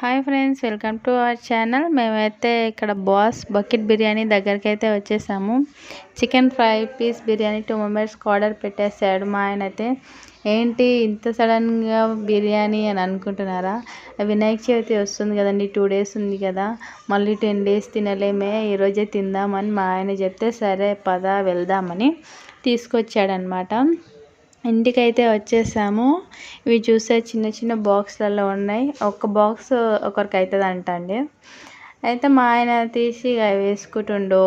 Hi friends, welcome to our channel. మేమైతే ఇక్కడ boss bucket biryani దగ్గరికి అయితే వచ్చేసాము. చికెన్ ఫ్రై పీస్ బిర్యానీ 2 మెంబర్స్కి ఆర్డర్ పెట్టేశాడు మా ఆయన అయితే. ఏంటి ఇంత సడన్గా బిర్యానీ అని అనుకుంటున్నారా? వినాయక చవితి వస్తుంది కదండి, 2 డేస్ ఉంది కదా, మళ్ళీ 10 డేస్ తినలేమే, ఈరోజే తిందామని మా ఆయన చెప్తే సరే పద వెళ్దామని తీసుకొచ్చాడనమాట. ఇంటికైతే వచ్చేసాము. ఇవి చూసే చిన్న చిన్న బాక్స్లలో ఉన్నాయి. ఒక బాక్స్ ఒకరికి అవుతుంది అంటండి. అయితే మా ఆయన తీసి వేసుకుంటుండు.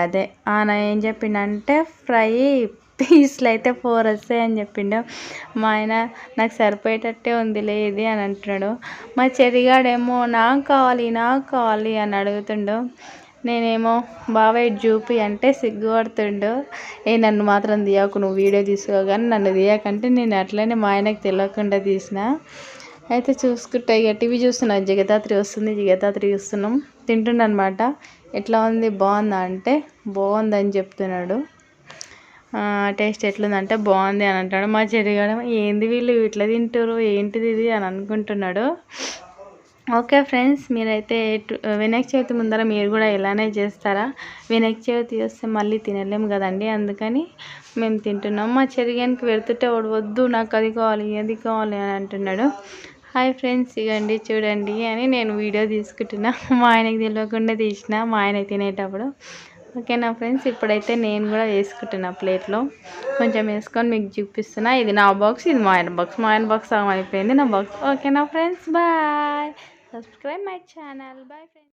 అదే ఆయన ఏం చెప్పిండంటే ఫ్రై పీస్లు అయితే 4 వస్తాయని చెప్పిండు. మా ఆయన నాకు సరిపోయేటట్టే ఉందిలే ఇది అని అంటున్నాడు. మా చెరిగాడేమో నాకు కావాలి అని అడుగుతుండు. నేనేమో బాబాయ్ చూపి అంటే సిగ్గుపడుతుండు. నన్ను మాత్రం తీయకు, నువ్వు వీడియో తీసుకోగానే నన్ను తీయకంటే నేను అట్లనే మా ఆయనకు తెలియకుండా తీసిన. అయితే చూసుకుంటా ఇక టీవీ చూస్తున్నా, జగదాత్రి వస్తుంది, జగదాత్రి చూస్తున్నాం. తింటుండనమాట. ఎట్లా ఉంది బాగుందా అంటే బాగుందని చెప్తున్నాడు. టేస్ట్ ఎట్లుందంటే బాగుంది అని అంటాడు. మా చెరిగాడు ఏంది వీళ్ళు ఇట్లా తింటారు ఏంటిది ఇది అని అనుకుంటున్నాడు. ఓకే ఫ్రెండ్స్, మీరైతే వినాయక చవితి ముందర మీరు కూడా ఇలానే చేస్తారా? వినాయక చవితి వస్తే మళ్ళీ తినలేము కదండి, అందుకని మేము తింటున్నాం. మా చెరిగానికి పెడుతుంటే వాడు వద్దు నాకు అది కావాలి అని అంటున్నాడు. హాయ్ ఫ్రెండ్స్, ఇగండి చూడండి అని నేను వీడియో తీసుకుంటున్నా. మా ఆయనకి తెలియకుండా తీసిన, మా ఆయన తినేటప్పుడు. ఓకేనా ఫ్రెండ్స్, ఇప్పుడైతే నేను కూడా వేసుకుంటున్నా ప్లేట్లో. కొంచెం వేసుకొని మీకు చూపిస్తున్నా. ఇది నా బాక్స్, ఇది మా ఆయన బాక్స్. మా ఆయన బాక్స్ సగం అయిపోయింది, నా బాక్స్. ఓకేనా friends, bye. Subscribe my channel. Bye friends.